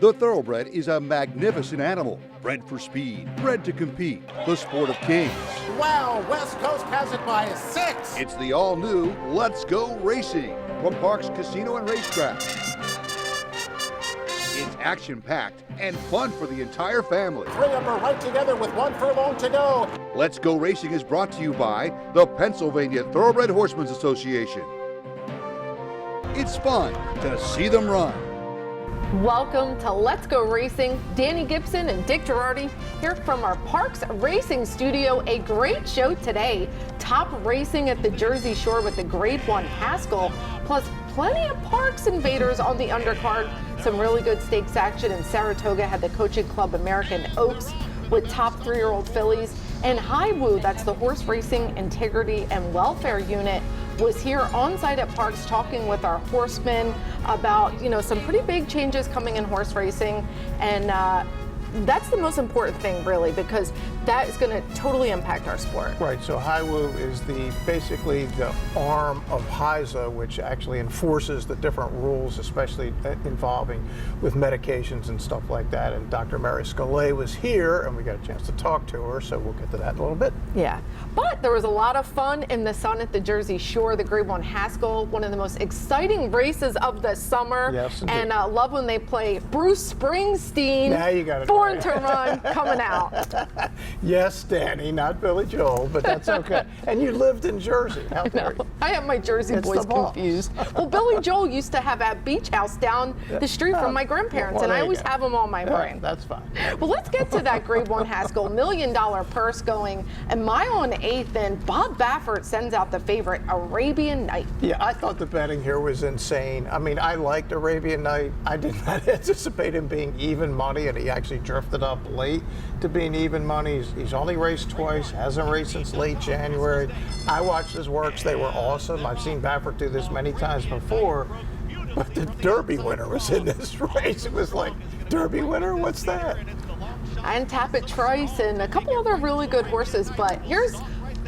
The thoroughbred is a magnificent animal, bred for speed, bred to compete, the sport of kings. Wow, West Coast has it by 6. It's the all-new Let's Go Racing from Parks Casino and Racetrack. It's action-packed and fun for the entire family. 3 of them are right together with 1 furlong to go. Let's Go Racing is brought to you by the Pennsylvania Thoroughbred Horsemen's Association. It's fun to see them run. Welcome to Let's Go Racing. Danny Gibson and Dick Girardi here from our Parks Racing Studio. A great show today. Top racing at the Jersey Shore with the Grade 1 Haskell, plus plenty of Parks invaders on the undercard. Some really good stakes action in Saratoga had the Coaching Club American Oaks with top 3-year-old fillies. And High Woo, that's the Horse Racing Integrity and Welfare Unit, was here on site at Parks talking with our horsemen about, some pretty big changes coming in horse racing. And that's the most important thing, really, because that is going to totally impact our sport. Right, so High Woo is basically the arm of HISA, which actually enforces the different rules, especially involving with medications and stuff like that. And Dr. Mary Scalay was here, and we got a chance to talk to her, so we'll get to that in a little bit. Yeah, but there was a lot of fun in the sun at the Jersey Shore. The Grade 1 Haskell, one of the most exciting races of the summer. Yes, indeed. And I love when they play Bruce Springsteen. Now you got it. Born to Run coming out. Yes, Danny, not Billy Joel, but that's okay. And you lived in Jersey. How dare you? I have my Jersey It's boys the boss. confused. Well, Billy Joel used to have that beach house down the street from my grandparents, well, and I there you always go. have them on my brain. That's fine. Well, let's get to that Grade 1 Haskell. $1 million purse going a mile and 1/8 in. Bob Baffert sends out the favorite, Arabian Night. Yeah, I thought the betting here was insane. I mean, I liked Arabian Night. I did not anticipate him being even money, and he actually drifted up late to being even money. He's only raced twice, hasn't raced since late January. I watched his works. They were awesome. I've seen Baffert do this many times before, but the Derby winner was in this race. It was like, Derby winner? What's that? And Tappet Trice and a couple other really good horses, but here's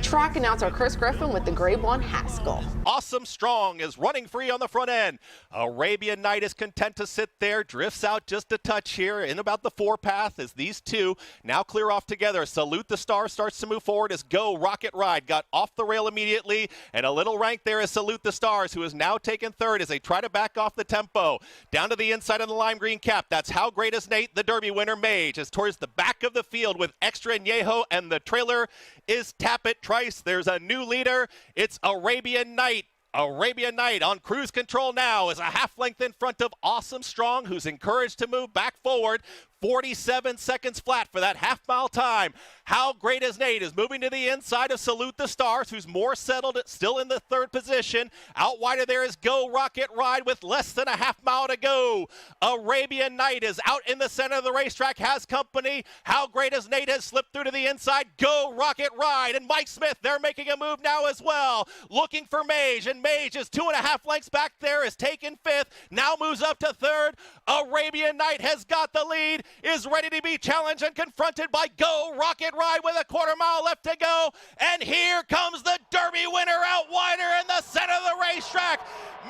track announcer Chris Griffin with the Grade 1 Haskell. Awesome Strong is running free on the front end. Arabian Night is content to sit there, drifts out just a touch here in about the 4 path as these two now clear off together. Salute the Star starts to move forward as Go Rocket Ride got off the rail immediately, and a little rank there is Salute the Stars, who is now taken third as they try to back off the tempo. Down to the inside of the lime green cap, that's How Great Is Nate, the Derby winner. Mage is towards the back of the field with Extra Añejo, and the trailer is Tappet Trice. There's a new leader. It's Arabian Night. Arabian Night on cruise control now is a half length in front of Awesome Strong, who's encouraged to move back forward. 47 seconds flat for that half-mile time. How Great Is Nate is moving to the inside of Salute the Stars, who's more settled, still in the 3rd position. Out wider there is Go Rocket Ride with less than a half mile to go. Arabian Night is out in the center of the racetrack, has company. How Great Is Nate has slipped through to the inside. Go Rocket Ride and Mike Smith, they're making a move now as well. Looking for Mage, and Mage is 2.5 lengths back there, is taken 5th, now moves up to 3rd. Arabian Night has got the lead, is ready to be challenged and confronted by Go Rocket Ride with a 1/4 mile left to go. And here comes the Derby winner out wider in the center of the racetrack.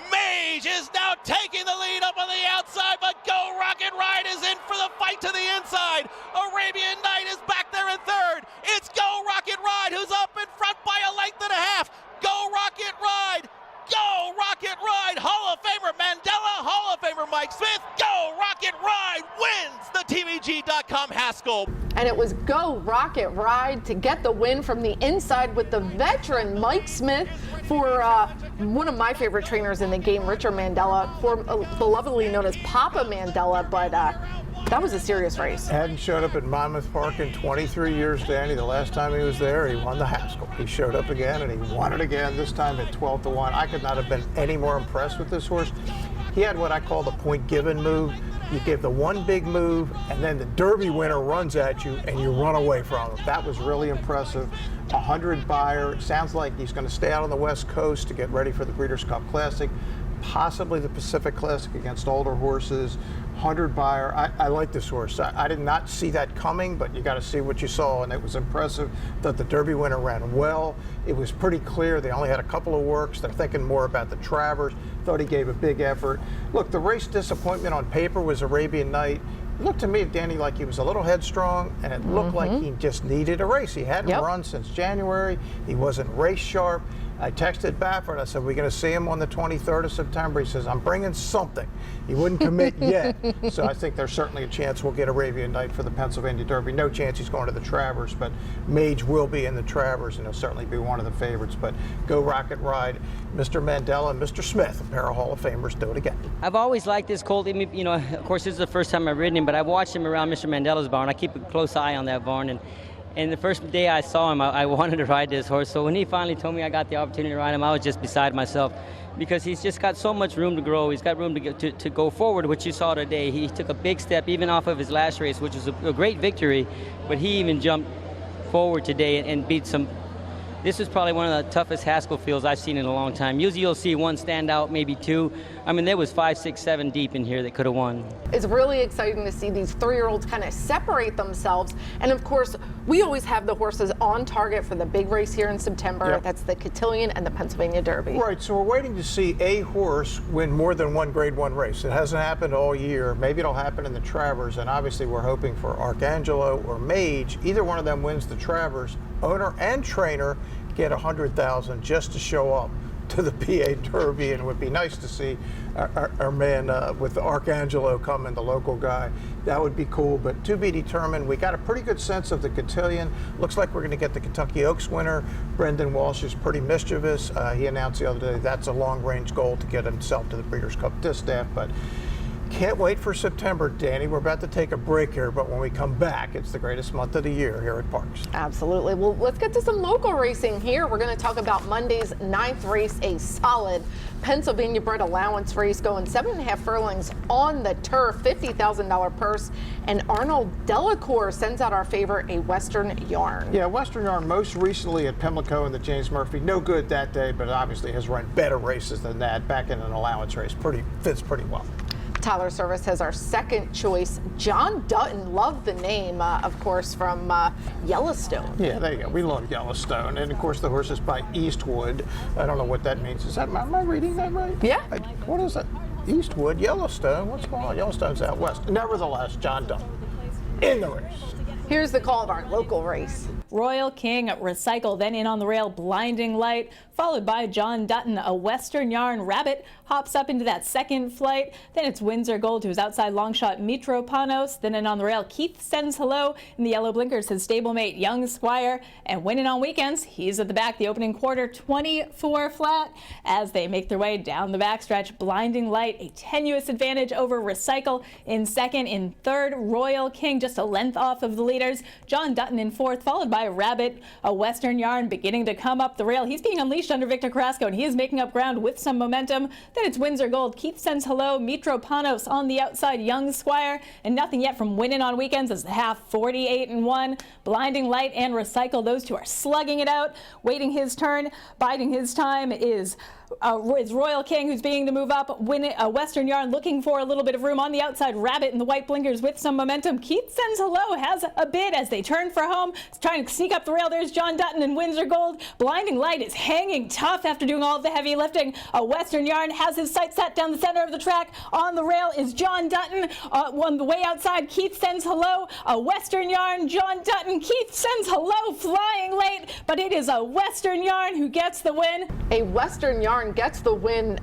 Mage is now taking the lead up on the outside, but Go Rocket Ride is in for the fight to the inside. Arabian Night is back there in 3rd. It's Go Rocket Ride who's up in front by a length and a half. Go Rocket Ride! Go Rocket Ride! Hall of Famer Mandela, Hall of Famer Mike Smith. Go Rocket Ride wins the TVG.com Haskell. And it was Go Rocket Ride to get the win from the inside with the veteran Mike Smith for one of my favorite trainers in the game, Richard Mandela, belovedly known as Papa Mandela, but that was a serious race. Hadn't showed up at Monmouth Park in 23 years, Danny. The last time he was there, he won the Haskell. He showed up again, and he won it again, this time at 12-1. I could not have been any more impressed with this horse. He had what I call the point given move. You give the one big move, and then the Derby winner runs at you, and you run away from him. That was really impressive. 100 buyer. Sounds like he's going to stay out on the West Coast to get ready for the Breeders' Cup Classic, possibly the Pacific Classic against older horses. 100 buyer. I like this horse. I did not see that coming, but you got to see what you saw, and it was impressive that the Derby winner ran well. It was pretty clear they only had a couple of works. They're thinking more about the Travers. thought he gave a big effort. Look, the race disappointment on paper was Arabian Night. It looked to me, Danny, like he was a little headstrong, and it looked like he just needed a race. He hadn't run since January. He wasn't race sharp. I texted Baffert. I said, we're going to see him on the 23rd of September. He says, I'm bringing something. He wouldn't commit yet. So I think there's certainly a chance we'll get Arabian Night for the Pennsylvania Derby. No chance he's going to the Travers, but Mage will be in the Travers, and he'll certainly be one of the favorites. But go Rocket Ride. Mr. Mandela and Mr. Smith, a pair of Hall of Famers, do it again. I've always liked this colt. You know, of course, this is the first time I've ridden him, but I've watched him around Mr. Mandela's barn. I keep a close eye on that barn, and the first day I saw him, I wanted to ride this horse. So when he finally told me I got the opportunity to ride him, I was just beside myself, because he's just got so much room to grow. He's got room to go forward, which you saw today. He took a big step even off of his last race, which was a great victory, but he even jumped forward today and beat some. This is probably one of the toughest Haskell fields I've seen in a long time. Usually you'll see one stand out, maybe two. I mean, there was 5, 6, 7 deep in here that could have won. It's really exciting to see these 3-year-olds kind of separate themselves. And of course, we always have the horses on target for the big race here in September. Yep. That's the Cotillion and the Pennsylvania Derby. Right, so we're waiting to see a horse win more than one Grade 1 race. It hasn't happened all year. Maybe it'll happen in the Travers, and obviously we're hoping for Arcangelo or Mage. Either one of them wins the Travers. Owner and trainer get $100,000 just to show up to the PA Derby, and it would be nice to see our man with Arcangelo coming, the local guy. That would be cool, but to be determined. We got a pretty good sense of the Cotillion. Looks like we're going to get the Kentucky Oaks winner. Brendan Walsh is pretty mischievous. He announced the other day that's a long-range goal to get himself to the Breeders' Cup Distaff, but can't wait for September, Danny. We're about to take a break here, but when we come back, it's the greatest month of the year here at Parks. Absolutely. Well, let's get to some local racing here. We're going to talk about Monday's 9th race, a solid Pennsylvania bred allowance race going 7.5 furlongs on the turf, $50,000 purse. And Arnold Delacour sends out our favorite, a Western Yarn. Yeah, Western Yarn most recently at Pimlico in the James Murphy. No good that day, but obviously has run better races than that. Back in an allowance race, fits pretty well. Tyler Service has our second choice, John Dutton. Love the name, of course, from Yellowstone. Yeah, there you go. We love Yellowstone. And of course, the horse is by Eastwood. I don't know what that means. Am I reading that right? Yeah. What is it? Eastwood, Yellowstone. What's going on? Yellowstone's out west. Nevertheless, John Dutton in the race. Here's the call of our local race. Royal King Recycle, then in on the rail, Blinding Light, followed by John Dutton. A Western Yarn Rabbit hops up into that second flight. Then it's Windsor Gold, who's outside long shot Mitropanos. Then in on the rail, Keith Sends Hello. In the yellow blinkers, his stablemate Young Squire. And winning on weekends, he's at the back, the opening quarter, 24 flat. As they make their way down the backstretch, Blinding Light, a tenuous advantage over Recycle in second. In third, Royal King, just a length off of the leaders. John Dutton in fourth, followed by Rabbit. A Western Yarn beginning to come up the rail. He's being unleashed under Victor Carrasco, and he is making up ground with some momentum. Then it's Windsor Gold, Keith Sends Hello, Mitropanos on the outside, Young Squire, and nothing yet from winning on weekends as the half 48-1. Blinding Light and Recycle, those two are slugging it out, waiting his turn. Biding his time is Royal King, who's beginning to move up. Western Yarn looking for a little bit of room on the outside. Rabbit in the white blinkers with some momentum. Keith Sends Hello has a bid as they turn for home. It's trying to sneak up the rail. There's John Dutton and Windsor Gold. Blinding Light is hanging tough after doing all of the heavy lifting. Western Yarn has his sights set down the center of the track. On the rail is John Dutton. On the way outside, Keith Sends Hello. A Western Yarn, John Dutton. Keith Sends Hello flying late, but it is a Western Yarn who gets the win. A Western Yarn gets the win.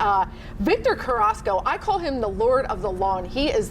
Victor Carrasco, I call him the Lord of the Lawn. He is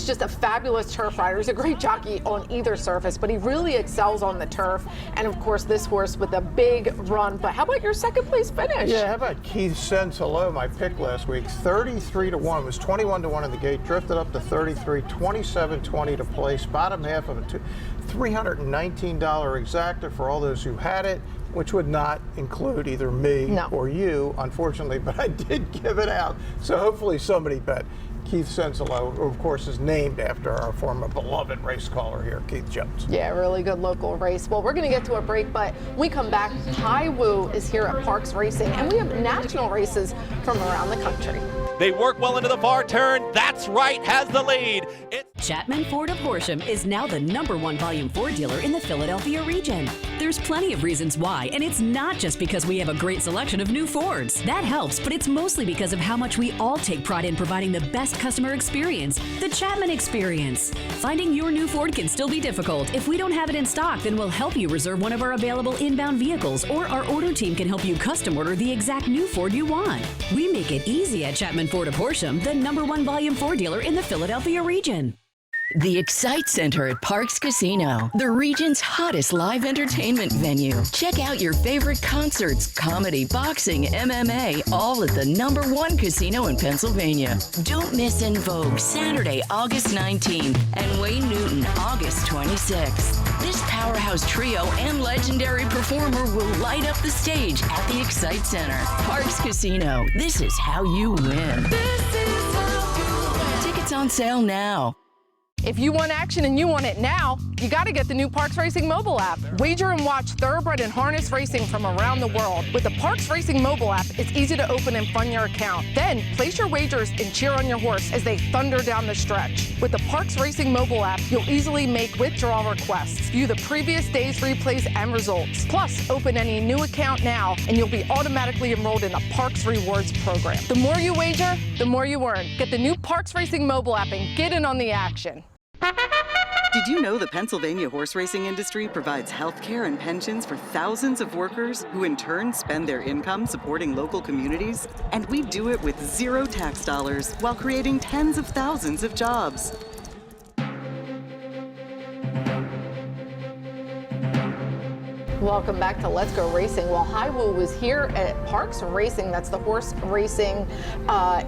just a fabulous turf rider. He's a great jockey on either surface, but he really excels on the turf. And of course, this horse with a big run. But how about your second place finish? Yeah, how about Keith Sends Hello, my pick last week? 33-1, was 21-1 in the gate, drifted up to 33, 27-20 to place, bottom half of a $319 exacta for all those who had it, which would not include either me or you, unfortunately, but I did give it out. So hopefully somebody bet. Keith Sends Hello, who of course is named after our former beloved race caller here, Keith Jones. Yeah, really good local race. Well, we're going to get to a break, but when we come back, Tai Wu is here at Parks Racing, and we have national races from around the country. They work well into the far turn. That's right, has the lead. Chapman Ford of Horsham is now the #1 volume Ford dealer in the Philadelphia region. There's plenty of reasons why, and it's not just because we have a great selection of new Fords. That helps, but it's mostly because of how much we all take pride in providing the best customer experience, the Chapman experience. Finding your new Ford can still be difficult. If we don't have it in stock, then we'll help you reserve one of our available inbound vehicles, or our order team can help you custom order the exact new Ford you want. We make it easy at Chapman Ford of Horsham, the #1 volume Ford dealer in the Philadelphia region. The Excite Center at Parks Casino, the region's hottest live entertainment venue. Check out your favorite concerts, comedy, boxing, MMA, all at the #1 casino in Pennsylvania. Don't miss En Vogue Saturday, August 19th, and Wayne Newton, August 26th. This powerhouse trio and legendary performer will light up the stage at the Excite Center. Parks Casino, this is how you win. Tickets on sale now. If you want action and you want it now, you got to get the new Parks Racing mobile app. Wager and watch thoroughbred and harness racing from around the world. With the Parks Racing mobile app, it's easy to open and fund your account. Then place your wagers and cheer on your horse as they thunder down the stretch. With the Parks Racing mobile app, you'll easily make withdrawal requests, view the previous day's replays and results. Plus, open any new account now and you'll be automatically enrolled in the Parks Rewards program. The more you wager, the more you earn. Get the new Parks Racing mobile app and get in on the action. Did you know the Pennsylvania horse racing industry provides health care and pensions for thousands of workers who in turn spend their income supporting local communities? And we do it with zero tax dollars while creating tens of thousands of jobs. Welcome back to Let's Go Racing. Well, Highwoo was here at Parks Racing, that's the horse racing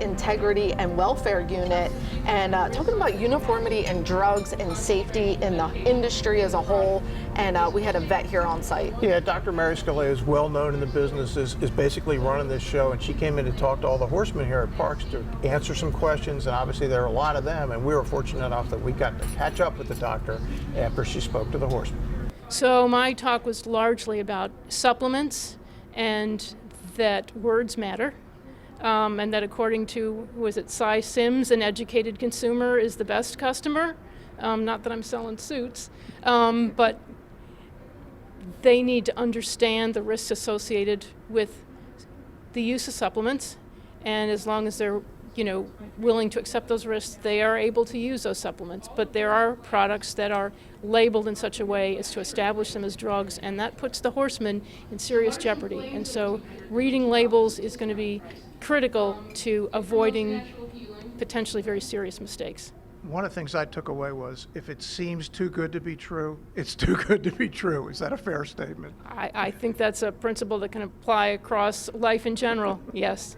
integrity and welfare unit, and talking about uniformity and drugs and safety in the industry as a whole. And we had a vet here on site. Yeah, Dr. Mary Scalea is well known in the business, is basically running this show, and she came in to talk to all the horsemen here at Parks to answer some questions, and obviously there are a lot of them, and we were fortunate enough that we got to catch up with the doctor after she spoke to the horsemen. So my talk was largely about supplements and that words matter, and that according to, was it Cy Sims, an educated consumer is the best customer. Not that I'm selling suits, but they need to understand the risks associated with the use of supplements, and as long as they're willing to accept those risks, they are able to use those supplements. But there are products that are labeled in such a way as to establish them as drugs, and that puts the horseman in serious jeopardy. And so reading labels is going to be critical to avoiding potentially very serious mistakes. One of the things I took away was, if it seems too good to be true, it's too good to be true. Is that a fair statement? I think that's a principle that can apply across life in general, yes.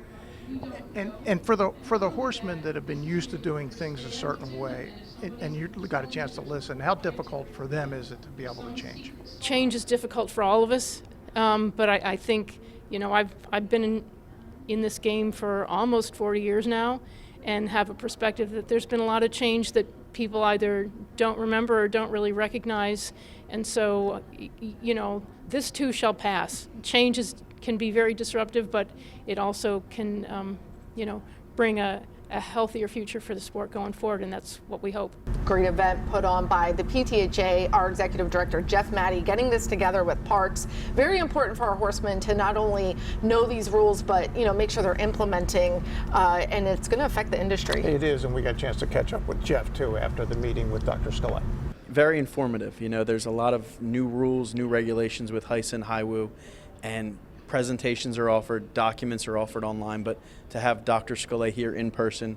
And for the horsemen that have been used to doing things a certain way, and you got a chance to listen, how difficult for them is it to be able to change? Change is difficult for all of us, but I think I've been in this game for almost 40 years now, and have a perspective that there's been a lot of change that people either don't remember or don't really recognize, and so this too shall pass. Change can be very disruptive, but it also can, bring a healthier future for the sport going forward, and that's what we hope. Great event put on by the PTHA, our executive director, Jeff Maddie, getting this together with Parks. Very important for our horsemen to not only know these rules, but, make sure they're implementing, and it's going to affect the industry. It is, and we got a chance to catch up with Jeff, too, after the meeting with Dr. Scalea. Very informative. There's a lot of new rules, new regulations with HISA and Highwoo, and presentations are offered, documents are offered online, but to have Dr. Scalea here in person,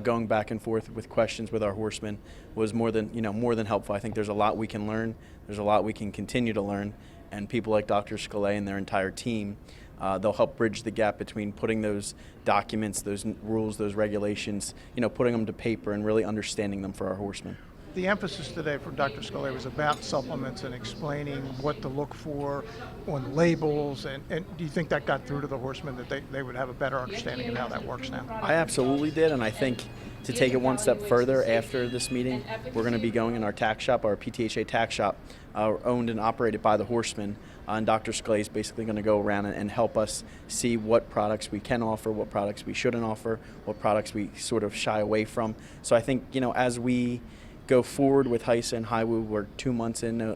going back and forth with questions with our horsemen, was more than helpful. I think there's a lot we can learn, there's a lot we can continue to learn, and people like Dr. Scalea and their entire team, they'll help bridge the gap between putting those documents, those rules, those regulations, putting them to paper and really understanding them for our horsemen. The emphasis today from Dr. Scalea was about supplements and explaining what to look for on labels, and do you think that got through to the horsemen, that they would have a better understanding of how that works now? I absolutely did, and I think to take it one step further after this meeting, we're going to be going in our tack shop, our PTHA tack shop, owned and operated by the Horsemen. And Dr. Scalay is basically going to go around and help us see what products we can offer, what products we shouldn't offer, what products we sort of shy away from. So I think, as we go forward with HISA and HIWU, we're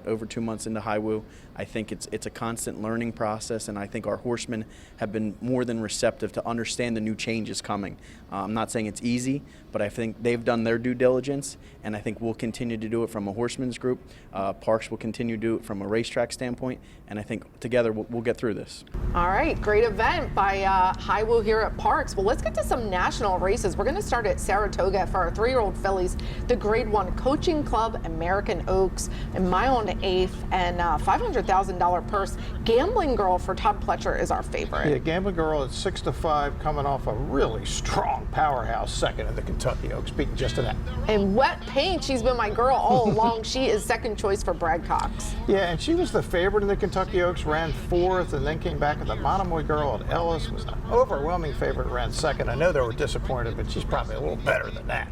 over 2 months into HIWU. I think it's a constant learning process, and I think our horsemen have been more than receptive to understand the new changes coming. I'm not saying it's easy, but I think they've done their due diligence, and I think we'll continue to do it from a horsemen's group. Parks will continue to do it from a racetrack standpoint, and I think together we'll get through this. All right, great event by HIWU here at Parks. Well, let's get to some national races. We're going to start at Saratoga for our 3-year-old fillies, the Grade 1 Coaching Club American Oaks, a mile and 1/8, and $500,000 purse. Gambling Girl for Todd Pletcher is our favorite. Yeah, Gambling Girl at 6-5, coming off a really strong powerhouse second in the Kentucky Oaks, beating just to that. And Wet Paint, she's been my girl all along. She is second choice for Brad Cox. Yeah, and she was the favorite in the Kentucky Oaks, ran 4th, and then came back at the Monomoy Girl at Ellis, was an overwhelming favorite, ran 2nd. I know they were disappointed, but she's probably a little better than that.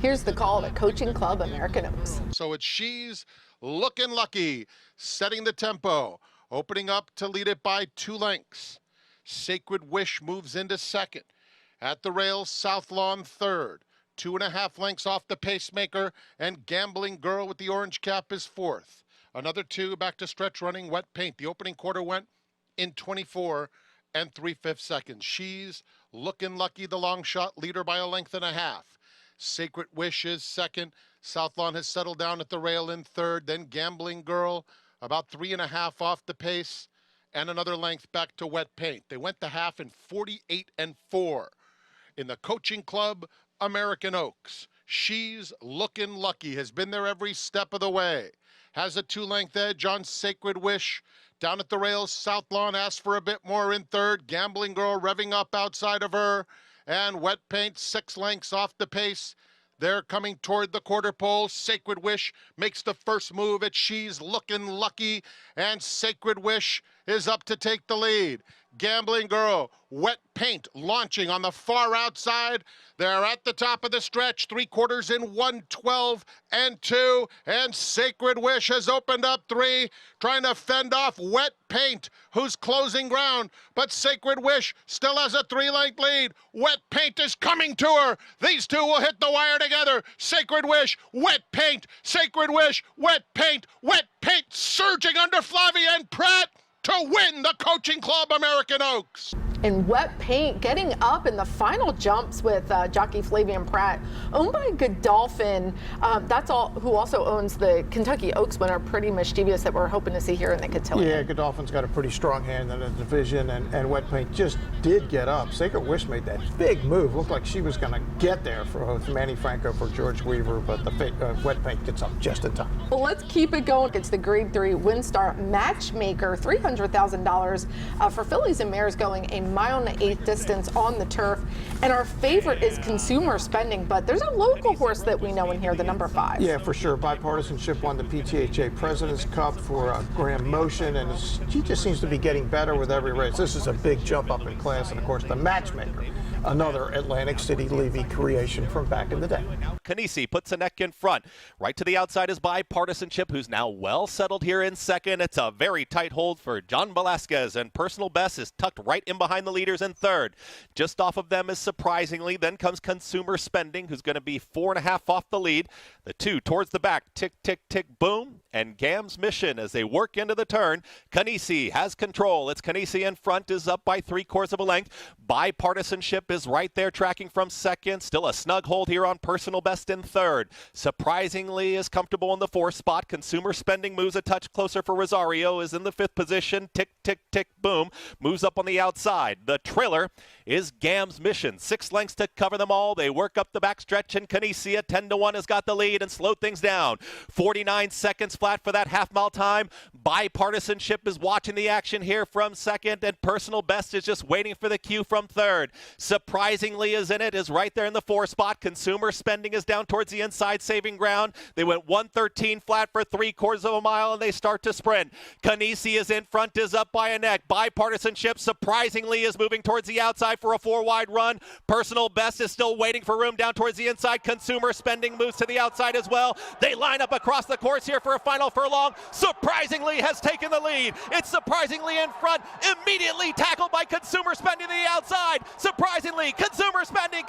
Here's the call to Coaching Club American Oaks. So it's She's Looking Lucky, setting the tempo, opening up to lead it by 2 lengths. Sacred Wish moves into second. At the rails, South Lawn third. 2.5 lengths off the pacemaker, and Gambling Girl with the orange cap is fourth. Another 2 back to stretch running. Wet Paint. The opening quarter went in 24 3/5 seconds. She's Looking Lucky, the long shot leader by 1.5 lengths. Sacred Wish is second. South Lawn has settled down at the rail in third. Then Gambling Girl about 3.5 off the pace, and another length back to Wet Paint. They went the half in 48 4 in the Coaching Club American Oaks. She's Looking Lucky has been there every step of the way. Has a 2-length edge on Sacred Wish. Down at the rails, South Lawn asks for a bit more in third. Gambling Girl revving up outside of her. And Wet Paint 6 lengths off the pace. They're coming toward the quarter pole. Sacred Wish makes the first move at She's Looking Lucky, and Sacred Wish is up to take the lead. Gambling Girl, Wet Paint launching on the far outside. They're at the top of the stretch, 3/4 in 1:12 2, and Sacred Wish has opened up 3, trying to fend off Wet Paint, who's closing ground, but Sacred Wish still has a 3-length lead. Wet Paint is coming to her. These two will hit the wire together. Sacred Wish, Wet Paint, Sacred Wish, Wet Paint, surging under Flavia and Pratt to win the Coaching Club American Oaks. And Wet Paint getting up in the final jumps with jockey Flavian Pratt, owned by Godolphin. That's all who also owns the Kentucky Oaks winner, Pretty Mischievous, that we're hoping to see here in the cotillion. Yeah, Godolphin's got a pretty strong hand in the division, and Wet Paint just did get up. Sacred Wish made that big move. Looked like she was going to get there for both Manny Franco, for George Weaver, but the Wet Paint gets up just in time. Well, let's keep it going. It's the Grade 3 WinStar Matchmaker, $300,000 for fillies and mares going a mile and 1/8 distance on the turf. And our favorite is Consumer Spending, but there's a local horse that we know in here, the number 5. Yeah, for sure. Bipartisanship won the PTHA President's Cup for Graham Motion, and she just seems to be getting better with every race. This is a big jump up in class, and of course the Matchmaker, another Atlantic City Levy creation from back in the day. Canisi puts a neck in front. Right to the outside is Bipartisanship, who's now well settled here in second. It's a very tight hold for John Velasquez, and Personal Best is tucked right in behind the leaders in third. Just off of them is Surprisingly. Then comes Consumer Spending, who's going to be 4.5 off the lead. The 2 towards the back, tick, tick, tick, boom. And Gam's Mission as they work into the turn. Canisi has control. It's Canisi in front, is up by 3/4 of a length. Bipartisanship is right there tracking from second. Still a snug hold here on Personal Best in third. Surprisingly is comfortable in the 4th spot. Consumer Spending moves a touch closer for Rosario, is in the 5th position. Tick, tick, tick, boom. Moves up on the outside. The trailer is Gam's Mission. 6 lengths to cover them all. They work up the backstretch, and Canisi at 10-1 has got the lead and slowed things down. 49 seconds flat for that half-mile time. Bipartisanship is watching the action here from second, and Personal Best is just waiting for the cue from third. Surprisingly is in it, is right there in the 4 spot. Consumer Spending is down towards the inside, saving ground. They went 113 flat for 3/4 of a mile, and they start to sprint. Canisi is in front, is up by a neck. Bipartisanship, surprisingly, is moving towards the outside for a 4-wide run. Personal Best is still waiting for room down towards the inside. Consumer Spending moves to the outside as well. They line up across the course here for a final furlong. Surprisingly has taken the lead. It's Surprisingly in front, immediately tackled by Consumer Spending to the outside. Surprisingly, Consumer Spending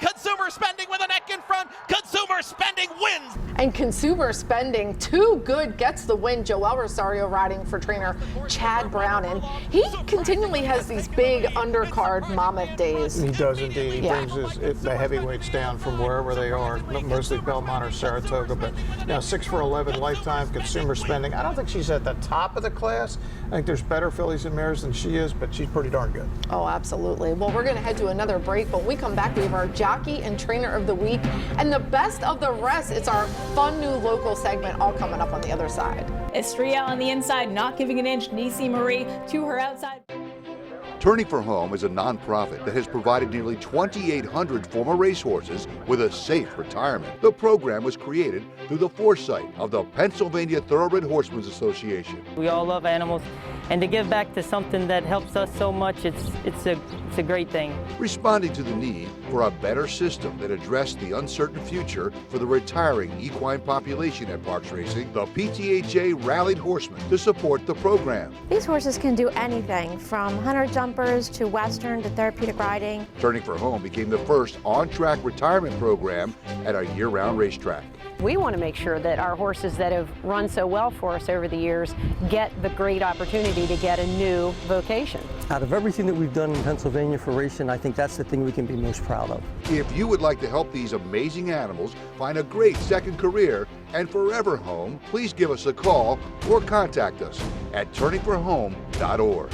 with a neck in front. Consumer Spending wins. And Consumer Spending, too good, gets the win. Joel Rosario riding for trainer Chad Brown, and he continually has these big undercard Monmouth days. He does indeed. He brings the heavyweights down from wherever they are, mostly Belmont or Saratoga, but now 6 for 11 lifetime. Consumer Spending, I don't think she's at the top of the class. I think there's better fillies and mares than she is, but she's pretty darn good. Oh, absolutely. Well, we're going to head to another break, but when we come back, we have our Jockey and Trainer of the Week and the best of the rest. It's our fun new local segment, all coming up on the other side. Estrella on the inside, not giving an inch. Nisi Marie to her outside. Turning for Home is a nonprofit that has provided nearly 2,800 former racehorses with a safe retirement. The program was created through the foresight of the Pennsylvania Thoroughbred Horsemen's Association. We all love animals, and to give back to something that helps us so much, it's a great thing. Responding to the need for a better system that addressed the uncertain future for the retiring equine population at Parks Racing, the PTHA rallied horsemen to support the program. These horses can do anything from hunter jumpers to Western to therapeutic riding. Turning for Home became the first on-track retirement program at a year-round racetrack. We want to make sure that our horses that have run so well for us over the years get the great opportunity to get a new vocation. Out of everything that we've done in Pennsylvania for racing, I think that's the thing we can be most proud of. If you would like to help these amazing animals find a great second career and forever home, please give us a call or contact us at turningforhome.org.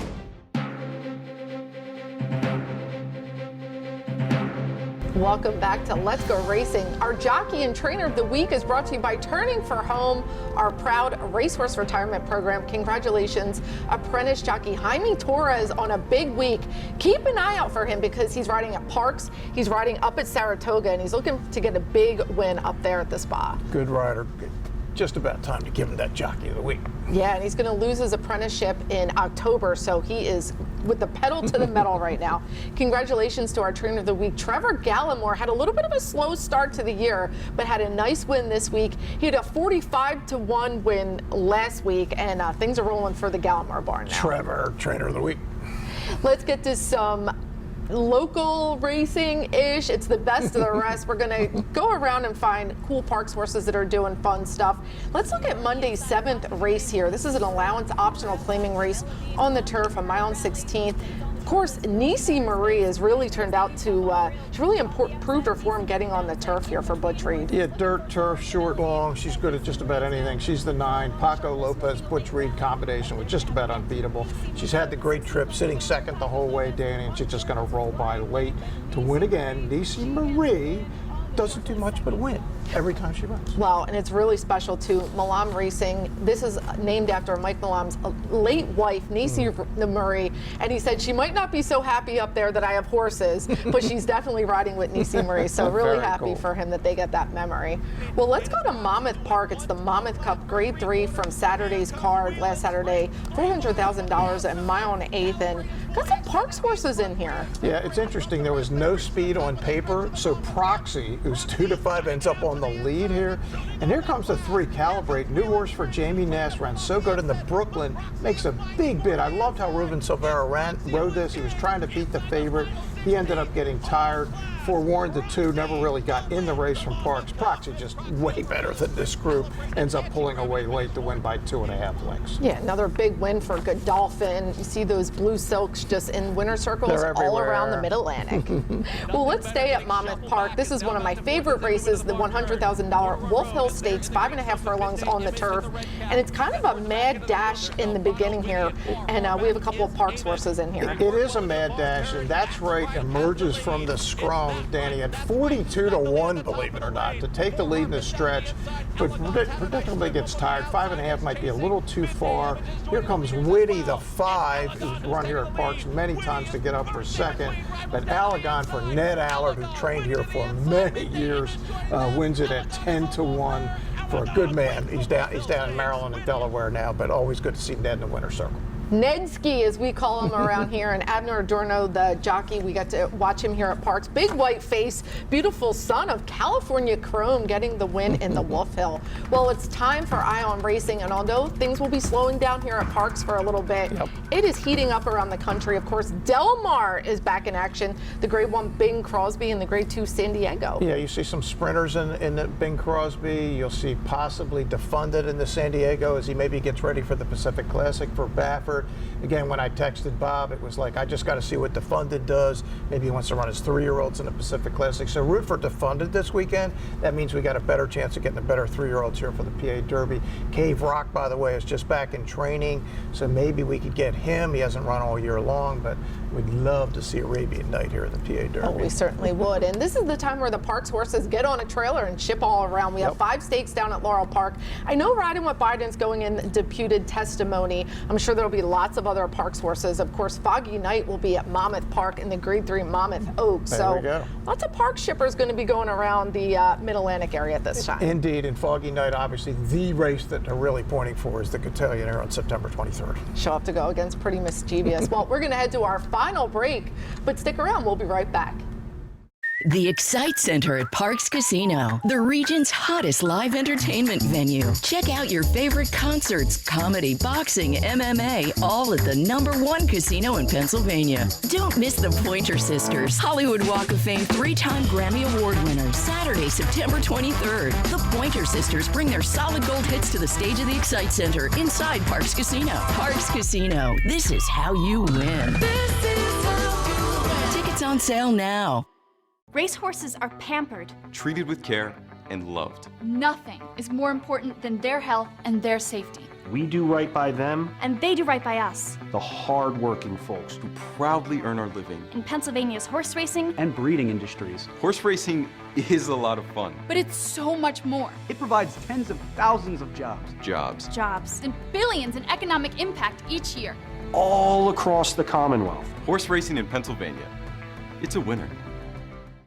Welcome back to Let's Go Racing. Our Jockey and Trainer of the Week is brought to you by Turning for Home, our proud racehorse retirement program. Congratulations, apprentice jockey Jaime Torres on a big week. Keep an eye out for him because he's riding at Parks, he's riding up at Saratoga, and he's looking to get a big win up there at the spa. Good rider. Just about time to give him that Jockey of the Week. Yeah, and he's going to lose his apprenticeship in October, so he is with the pedal to the metal right now. Congratulations to our Trainer of the Week. Trevor Gallimore had a little bit of a slow start to the year, but had a nice win this week. He had a 45-1 win last week, and things are rolling for the Gallimore barn now. Trevor, Trainer of the Week. Let's get to some local racing-ish. It's the best of the rest. We're going to go around and find cool Parks horses that are doing fun stuff. Let's look at Monday's 7th race here. This is an allowance optional claiming race on the turf, a mile and 16th. Of course, Nisi Marie has really turned out to, she's really improved her form getting on the turf here for Butch Reed. Yeah, dirt, turf, short, long. She's good at just about anything. She's the 9. Paco Lopez, Butch Reed combination was just about unbeatable. She's had the great trip, sitting second the whole way, Danny, and she's just going to roll by late to win again. Nisi Marie doesn't do much but win every time she runs. Well, and it's really special too. Milan Racing, this is named after Mike Milan's late wife, Nisi Marie, and he said she might not be so happy up there that I have horses, but she's definitely riding with Nisi Marie, so really happy for him that they get that memory. Well, let's go to Monmouth Park. It's the Monmouth Cup Grade 3 from Saturday's card last Saturday, $400,000 at mile and 1/8, and got some Parks horses in here. Yeah, it's interesting. There was no speed on paper, so Proxy, who's 2-5, ends up on the lead here. And here comes the 3, Calibrate. New horse for Jamie Nass, ran so good in the Brooklyn, makes a big bid. I loved how Ruben Silvera rode this. He was trying to beat the favorite. He ended up getting tired. Forewarned the 2, never really got in the race from Parks. Proxy just way better than this group. Ends up pulling away late to win by 2.5 lengths. Yeah, another big win for Godolphin. You see those blue silks just in winter circles all around the Mid-Atlantic. Well, let's stay at Monmouth Park. This is one of my favorite races, the $100,000 Wolf Hill Stakes, 5.5 furlongs on the turf. And it's kind of a mad dash in the beginning here. And we have a couple of Parks horses in here. It is a mad dash, and that's right, emerges from the scrum him, Danny, at 42-1, believe it or not, to take the lead in this stretch, but predictably gets tired. 5.5 might be a little too far. Here comes Whitty, the 5, who's run here at Parks many times to get up for second. But Allegan for Ned Allard, who trained here for many years, wins it at 10-1 for a good man. He's down in Maryland and Delaware now, but always good to see Ned in the winner's circle. Nedski, as we call him around here, and Abner Adorno, the jockey, we got to watch him here at Parks. Big white face, beautiful son of California Chrome, getting the win in the Wolf Hill. Well, it's time for Eye on Racing, and although things will be slowing down here at Parks for a little bit, it is heating up around the country. Of course, Del Mar is back in action. The Grade 1 Bing Crosby and the Grade 2 San Diego. Yeah, you see some sprinters in the Bing Crosby. You'll see possibly Defunded in the San Diego as he maybe gets ready for the Pacific Classic for Baffert. Again, when I texted Bob, it was like, I just got to see what Defunded does. Maybe he wants to run his 3-year-olds in the Pacific Classic. So root for Defunded this weekend. That means we got a better chance of getting a better 3-year-olds here for the PA Derby. Cave Rock, by the way, is just back in training. So maybe we could get him. He hasn't run all year long, but we'd love to see Arabian Night here at the PA Derby. Oh, we certainly would. And this is the time where the Parks horses get on a trailer and ship all around. We have 5 stakes down at Laurel Park. I know Riding with Biden's going in deputed testimony. I'm sure there'll be lots of other Parks horses. Of course, Foggy Night will be at Monmouth Park in the Grade 3 Monmouth Oaks. There we go. Lots of Park shippers going to be going around the Mid-Atlantic area at this time. Indeed, and Foggy Night, obviously, the race that they're really pointing for is the Cotillion here on September 23rd. She'll have to go against Pretty Mischievous. Well, we're going to head to our final break, but stick around. We'll be right back. The Excite Center at Parks Casino, the region's hottest live entertainment venue. Check out your favorite concerts, comedy, boxing, MMA, all at the #1 casino in Pennsylvania. Don't miss the Pointer Sisters, Hollywood Walk of Fame 3-time Grammy Award winners, Saturday, September 23rd. The Pointer Sisters bring their solid gold hits to the stage of the Excite Center inside Parks Casino. Parks Casino, this is how you win. This is how you win. Tickets on sale now. Racehorses are pampered, treated with care, and loved. Nothing is more important than their health and their safety. We do right by them, and they do right by us. the hard-working folks Who proudly earn our living. In Pennsylvania's horse racing and breeding industries. Horse racing is a lot of fun. But it's so much more. It provides tens of thousands of jobs. Jobs and billions in economic impact each year. All across the Commonwealth. Horse racing in Pennsylvania. It's a winner.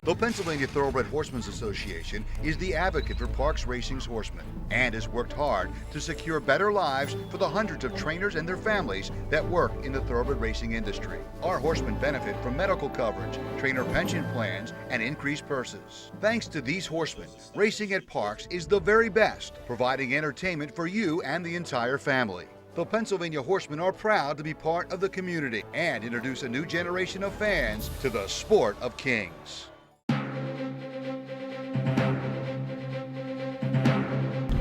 The Pennsylvania Thoroughbred Horsemen's Association is the advocate for Parks Racing's horsemen and has worked hard to secure better lives for the hundreds of trainers and their families that work in the thoroughbred racing industry. Our horsemen benefit from medical coverage, trainer pension plans, and increased purses. Thanks to these horsemen, racing at Parks is the very best, providing entertainment for you and the entire family. The Pennsylvania Horsemen are proud to be part of the community and introduce a new generation of fans to the sport of kings.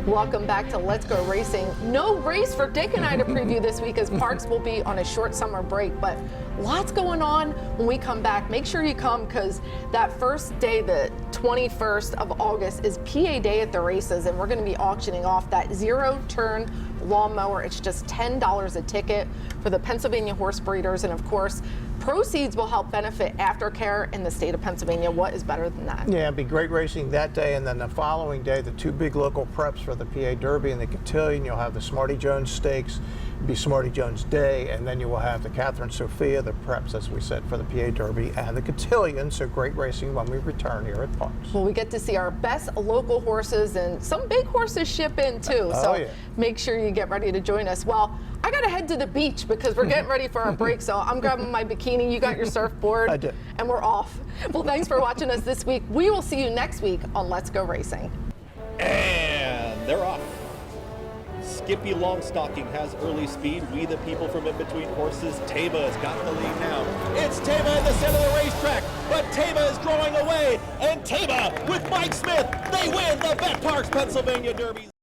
Welcome back to Let's Go Racing. No race for Dick and I to preview this week as Parks will be on a short summer break, but lots going on when we come back. Make sure you come because that first day, the 21st of August, is PA Day at the races, and we're going to be auctioning off that zero-turn lawnmower. It's just $10 a ticket for the Pennsylvania horse breeders, and of course, proceeds will help benefit aftercare in the state of Pennsylvania. What is better than that? Yeah, it'd be great racing that day, and then the following day, the 2 big local preps for the PA Derby and the Cotillion. You'll have the Smarty Jones Stakes, it'll be Smarty Jones Day, and then you will have the Catherine Sophia, the preps, as we said, for the PA Derby and the Cotillion. So great racing when we return here at Parks. Well, we get to see our best local horses, and some big horses ship in too. Oh, so yeah. Make sure you get ready to join us. Well, I got to head to the beach because we're getting ready for our break. So I'm grabbing my bikini. You got your surfboard. I did. And we're off. Well, thanks for watching us this week. We will see you next week on Let's Go Racing. And they're off. Skippy Longstocking has early speed. We the people from in between horses. Taba has got the lead now. It's Taba in the center of the racetrack, but Taba is drawing away. And Taba with Mike Smith, they win the Bet Parks Pennsylvania Derby.